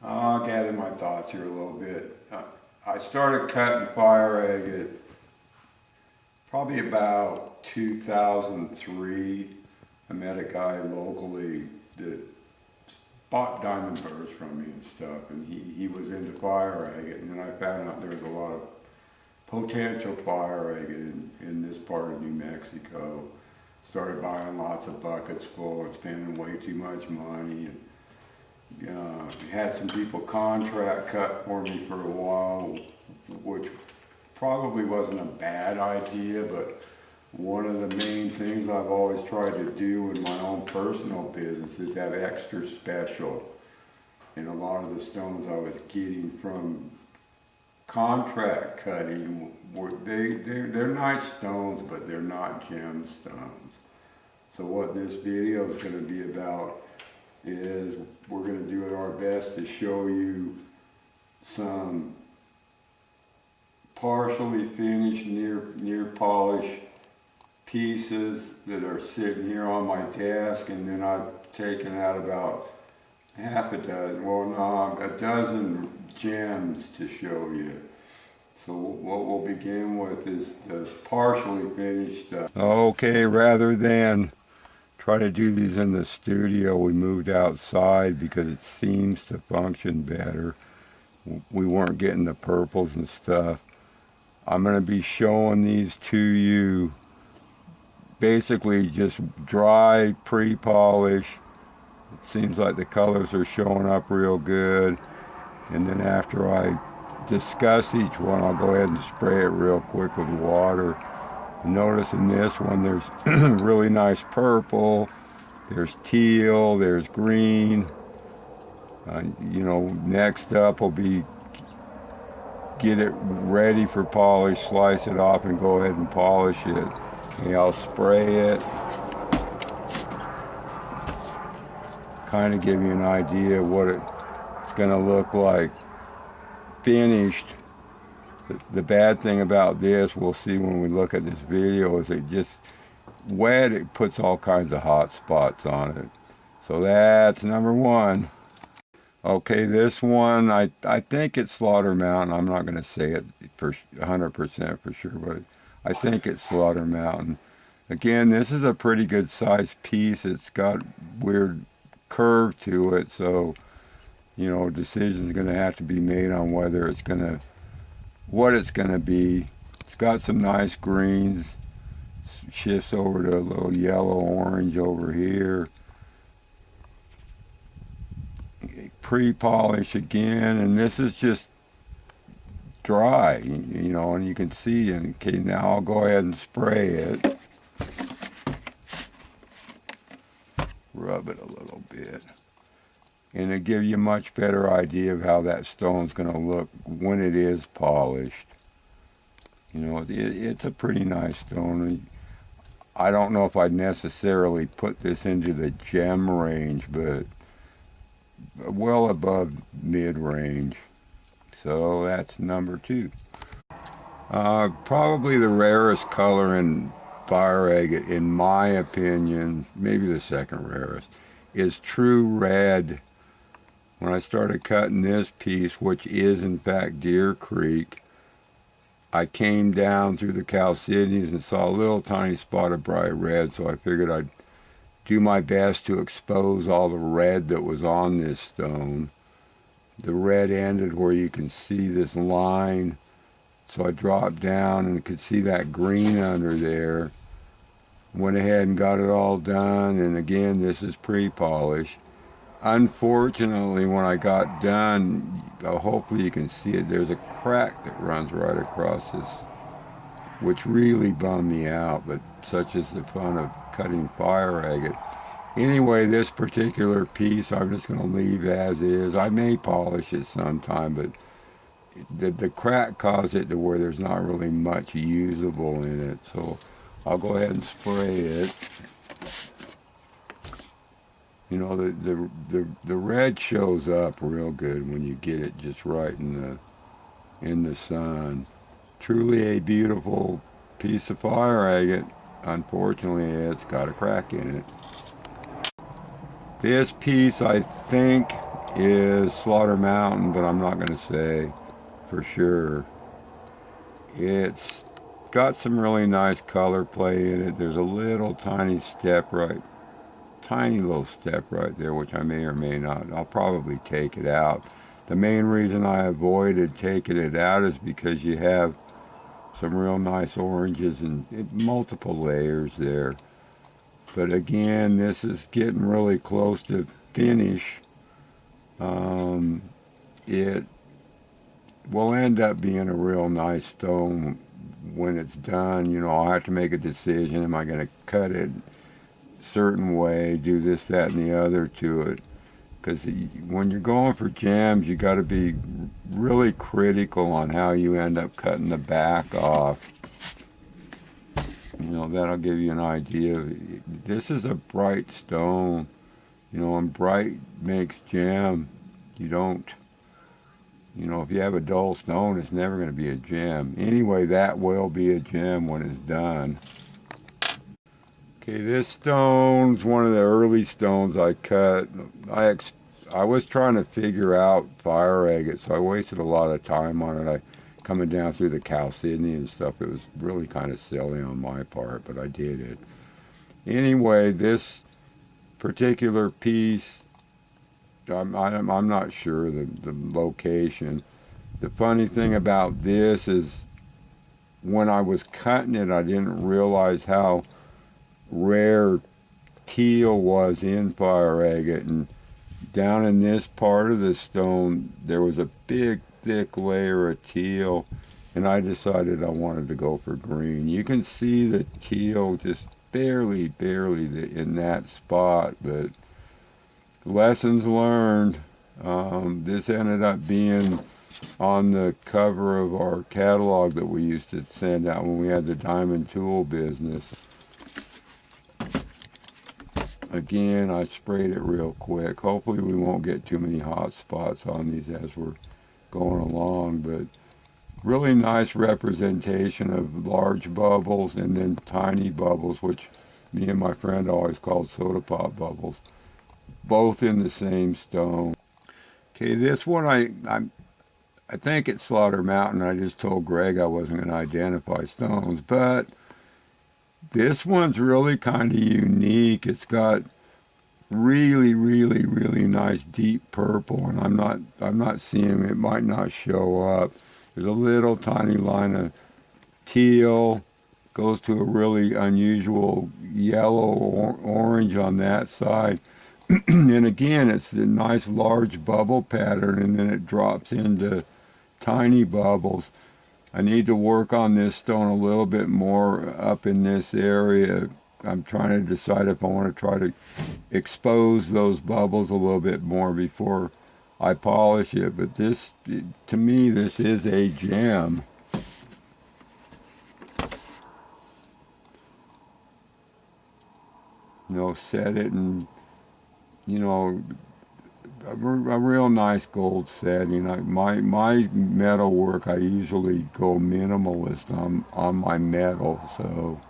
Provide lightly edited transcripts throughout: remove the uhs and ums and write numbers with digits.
I'll gather my thoughts here a little bit. I started cutting fire agate probably about 2003. I met a guy locally that bought diamond burrs from me and stuff, and he was into fire agate, and then I found out there was a lot of potential fire agate in this part of New Mexico. Started buying lots of buckets full and spending way too much money. And had some people contract cut for me for a while, which probably wasn't a bad idea, but one of the main things I've always tried to do in my own personal business is have extra special. And a lot of the stones I was getting from contract cutting, they're nice stones, but they're not gemstones. So what this video is going to be about is we're going to do our best to show you some partially finished, near polished pieces that are sitting here on my desk, and then I've taken out about half a dozen, well no, a dozen gems to show you. So what we'll begin with is the partially finished stuff. Okay, rather than try to do these in the studio, we moved outside because it seems to function better. We weren't getting the purples and stuff. I'm going to be showing these to you basically just dry pre-polish. It seems like the colors are showing up real good, and then after I discuss each one, I'll go ahead and spray it real quick with water. Notice in this one there's really nice purple, there's teal, there's green. You know, next up will be get it ready for polish, slice it off and go ahead and polish it. And I'll spray it, kind of give you an idea of what it's going to look like finished. The bad thing about this, we'll see when we look at this video, is it just wet, it puts all kinds of hot spots on it. So that's number one. Okay, this one, I think it's Slaughter Mountain. I'm not going to say it for 100% for sure, but I think it's Slaughter Mountain. Again, this is a pretty good sized piece. It's got weird curve to it, so you know, a decision's going to have to be made on whether it's going to, what it's going to be. It's got some nice greens, shifts over to a little yellow orange over here. Pre-polish again, and this is just dry, you know, and you can see. And okay, now I'll go ahead and spray it, rub it a little bit, and it'll give you a much better idea of how that stone's going to look when it is polished. You know, it's a pretty nice stone. I don't know if I'd necessarily put this into the gem range, but well above mid-range. So that's number two. Probably the rarest color in fire agate, in my opinion, maybe the second rarest, is true red. When I started cutting this piece, which is in fact Deer Creek, I came down through the Chalcidians and saw a little tiny spot of bright red, so I figured I'd do my best to expose all the red that was on this stone. The red ended where you can see this line, so I dropped down and could see that green under there. Went ahead and got it all done, and again, this is pre-polish. Unfortunately, when I got done, hopefully you can see it, there's a crack that runs right across this, which really bummed me out, but such is the fun of cutting fire agate. Anyway, this particular piece I'm just going to leave as is. I may polish it sometime, but the crack caused it to where there's not really much usable in it. So I'll go ahead and spray it. You know, the red shows up real good when you get it just right in the sun. Truly a beautiful piece of fire agate. Unfortunately, it's got a crack in it. This piece, I think, is Slaughter Mountain, but I'm not going to say for sure. It's got some really nice color play in it. There's a little tiny little step right there, which I may or may not. I'll probably take it out. The main reason I avoided taking it out is because you have some real nice oranges and multiple layers there. But again, this is getting really close to finish. It will end up being a real nice stone when it's done. You know, I'll have to make a decision. Am I going to cut it a certain way, do this, that, and the other to it? Because when you're going for gems, you got to be really critical on how you end up cutting the back off. You know, that'll give you an idea. This is a bright stone. You know, and bright makes gem. You don't, you know, if you have a dull stone, it's never going to be a gem. Anyway, that will be a gem when it's done. Okay, this stone's one of the early stones I cut. I was trying to figure out fire agate, so I wasted a lot of time on it. Coming down through the chalcedony and stuff, it was really kind of silly on my part, but I did it. Anyway, this particular piece, I'm not sure the location. The funny thing about this is when I was cutting it, I didn't realize how rare teal was in fire agate, and down in this part of the stone there was a big thick layer of teal, and I decided I wanted to go for green. You can see the teal just barely in that spot, but lessons learned. This ended up being on the cover of our catalog that we used to send out when we had the diamond tool business. Again, I sprayed it real quick. Hopefully we won't get too many hot spots on these as we're going along, but really nice representation of large bubbles and then tiny bubbles, which me and my friend always called soda pop bubbles, both in the same stone. Okay, this one I think it's Slaughter Mountain. I just told Greg I wasn't going to identify stones, but this one's really kind of unique. It's got really nice deep purple, and I'm not seeing it. Might not show up. There's a little tiny line of teal, goes to a really unusual yellow or orange on that side. And again, it's the nice large bubble pattern, and then it drops into tiny bubbles. I need to work on this stone a little bit more up in this area. I'm trying to decide if I want to try to expose those bubbles a little bit more before I polish it. But this, to me, this is a gem. You know, set it and, you know, a real nice gold setting. My metal work, I usually go minimalist on my metal, so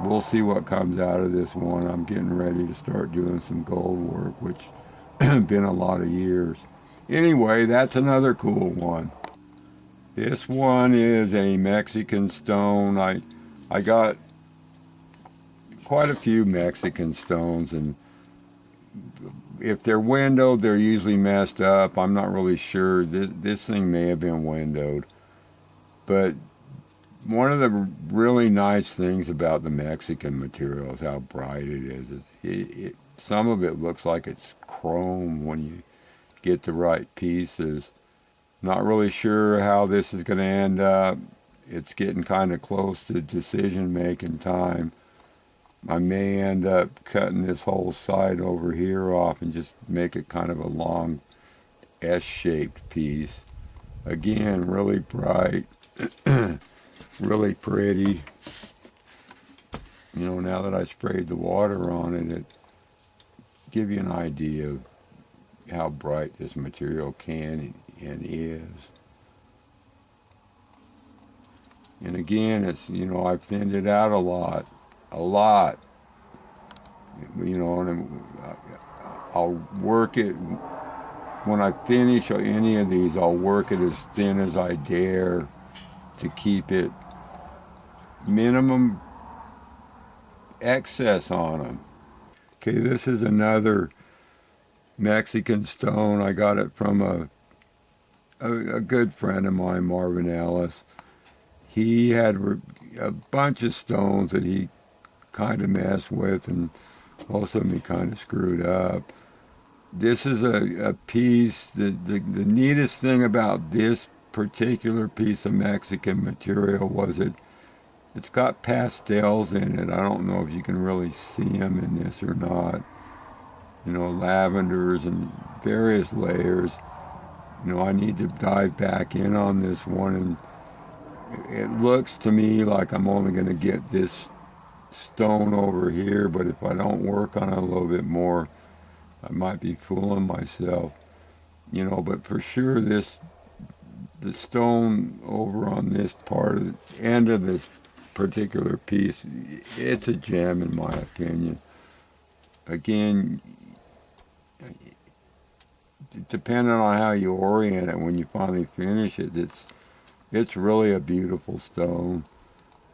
we'll see what comes out of this one. I'm getting ready to start doing some gold work, which been a lot of years. Anyway, that's another cool one. This one is a Mexican stone. I got quite a few Mexican stones, and if they're windowed, they're usually messed up. I'm not really sure. This thing may have been windowed. But one of the really nice things about the Mexican material is how bright it is. Some of it looks like it's chrome when you get the right pieces. Not really sure how this is going to end up. It's getting kind of close to decision-making time. I may end up cutting this whole side over here off and just make it kind of a long S-shaped piece. Again, really bright, really pretty. You know, now that I sprayed the water on it, it gives you an idea of how bright this material can and is. And again, it's, you know, I've thinned it out a lot. You know, and I'll work it when I finish any of these, I'll work it as thin as I dare to keep it minimum excess on them. Okay, this is another Mexican stone. I got it from a good friend of mine, Marvin Ellis. He had a bunch of stones that he kind of messed with, and most of them he kind of screwed up. This is a piece, the neatest thing about this particular piece of Mexican material was it's got pastels in it. I don't know if you can really see them in this or not. You know, lavenders and various layers. You know, I need to dive back in on this one, and it looks to me like I'm only going to get this stone over here, but if I don't work on it a little bit more, I might be fooling myself. You know, but for sure the stone over on this part of the end of this particular piece, it's a gem in my opinion. Again, depending on how you orient it when you finally finish it, it's really a beautiful stone.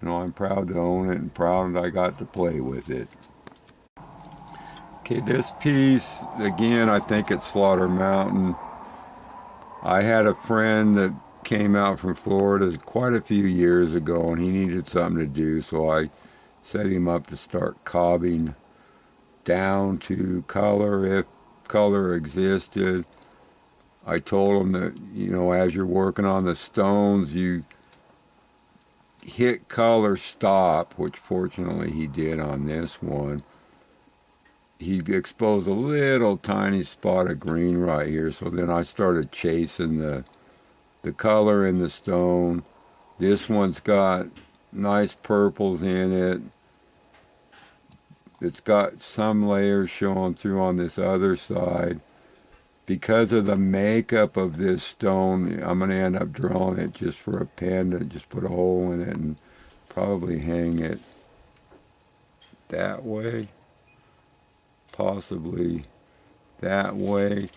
You know, I'm proud to own it and proud that I got to play with it. Okay, this piece, again, I think it's Slaughter Mountain. I had a friend that came out from Florida quite a few years ago, and he needed something to do, so I set him up to start cobbing down to color if color existed. I told him that, you know, as you're working on the stones, you hit color stop, which fortunately he did on this one. He exposed a little tiny spot of green right here, so then I started chasing the color in the stone. This one's got nice purples in it. It's got some layers showing through on this other side. Because of the makeup of this stone, I'm going to end up drawing it just for a pendant, just put a hole in it and probably hang it that way, possibly that way.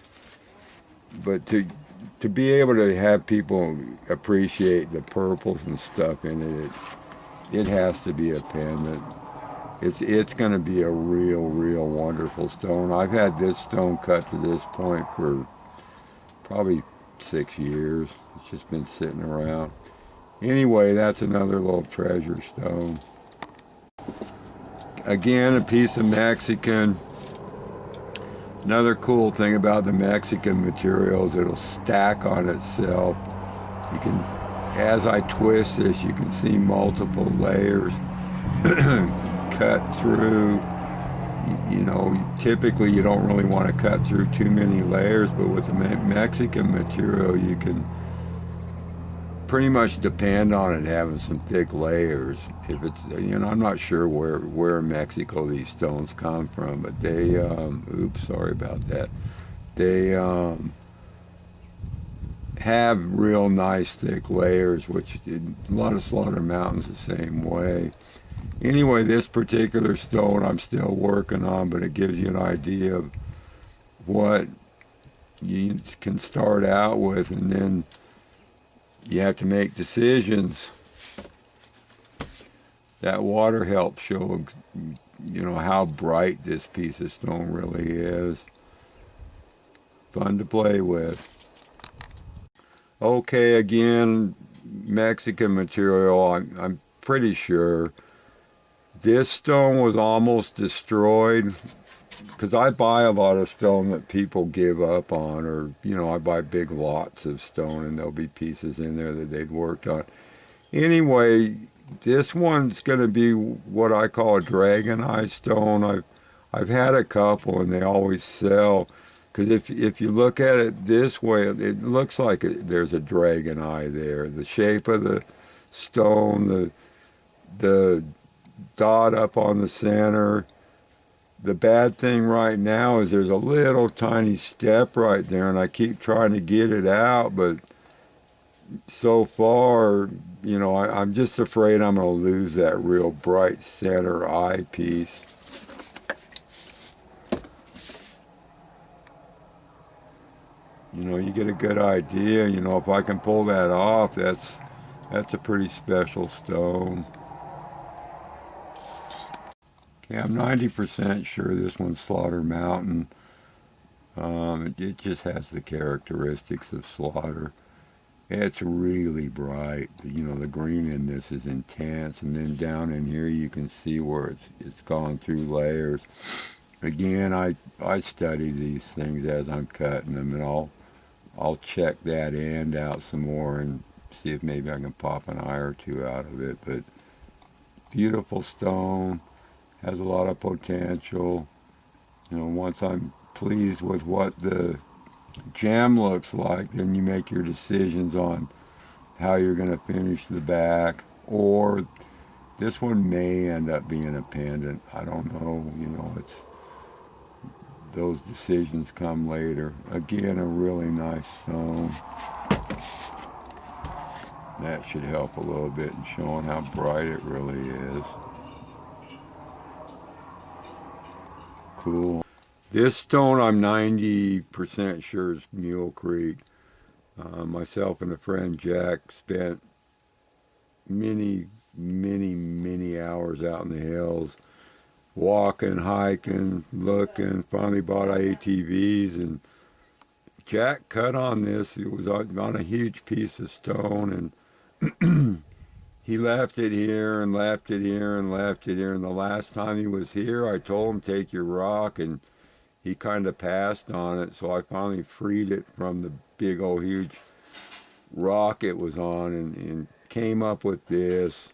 But to be able to have people appreciate the purples and stuff in it, it has to be a pendant. It's going to be a real wonderful stone. I've had this stone cut to this point for probably 6 years. It's just been sitting around. Anyway, that's another little treasure stone. Again, a piece of Mexican. Another cool thing about the Mexican materials, it'll stack on itself. You can, as I twist this, you can see multiple layers cut through. You know, typically you don't really want to cut through too many layers, but with the Mexican material, you can pretty much depend on it having some thick layers. If it's, you know, I'm not sure where in Mexico these stones come from, but they, oops, sorry about that. They have real nice thick layers, which a lot of Slaughter Mountain's the same way. Anyway, this particular stone I'm still working on, but it gives you an idea of what you can start out with, and then you have to make decisions. That water helps show, you know, how bright this piece of stone really is. Fun to play with. Okay, again, Mexican material, I'm pretty sure. This stone was almost destroyed because I buy a lot of stone that people give up on, or, you know, I buy big lots of stone and there'll be pieces in there that they'd worked on. Anyway, this one's going to be what I call a dragon eye stone. I've had a couple and they always sell, because if you look at it this way, it looks like there's a dragon eye there. The shape of the stone, the dot up on the center. The bad thing right now is there's a little tiny step right there, and I keep trying to get it out, but so far, you know, I'm just afraid I'm going to lose that real bright center eye piece. you know, you get a good idea. You know, if I can pull that off, that's a pretty special stone. Okay, I'm 90% sure this one's Slaughter Mountain. It just has the characteristics of Slaughter. It's really bright. You know, the green in this is intense, and then down in here you can see where it's gone through layers. Again, I study these things as I'm cutting them, and I'll check that end out some more and see if maybe I can pop an eye or two out of it. But beautiful stone, has a lot of potential. You know, once I'm pleased with what the gem looks like, then you make your decisions on how you're going to finish the back. Or this one may end up being a pendant. I don't know. You know, it's those decisions come later. Again, a really nice stone. That should help a little bit in showing how bright it really is. Cool. This stone I'm 90% sure is Mule Creek. Myself and a friend Jack spent many, many hours out in the hills, walking, hiking, looking. Finally bought ATVs, and Jack cut on this. It was on a huge piece of stone, and he left it here and left it here and left it here. And the last time he was here, I told him, take your rock, and he kind of passed on it. So I finally freed it from the big old huge rock it was on, and came up with this.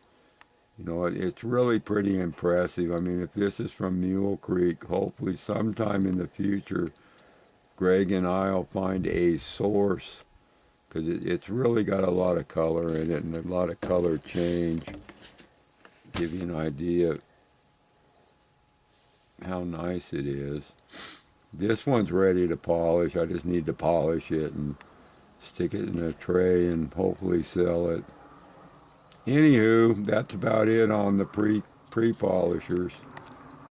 You know, it's really pretty impressive. I mean, if this is from Mule Creek, hopefully sometime in the future, Greg and I will find a source, because it's really got a lot of color in it and a lot of color change. Give you an idea of how nice it is. This one's ready to polish. I just need to polish it and stick it in a tray and hopefully sell it. Anywho, that's about it on the pre-polishers.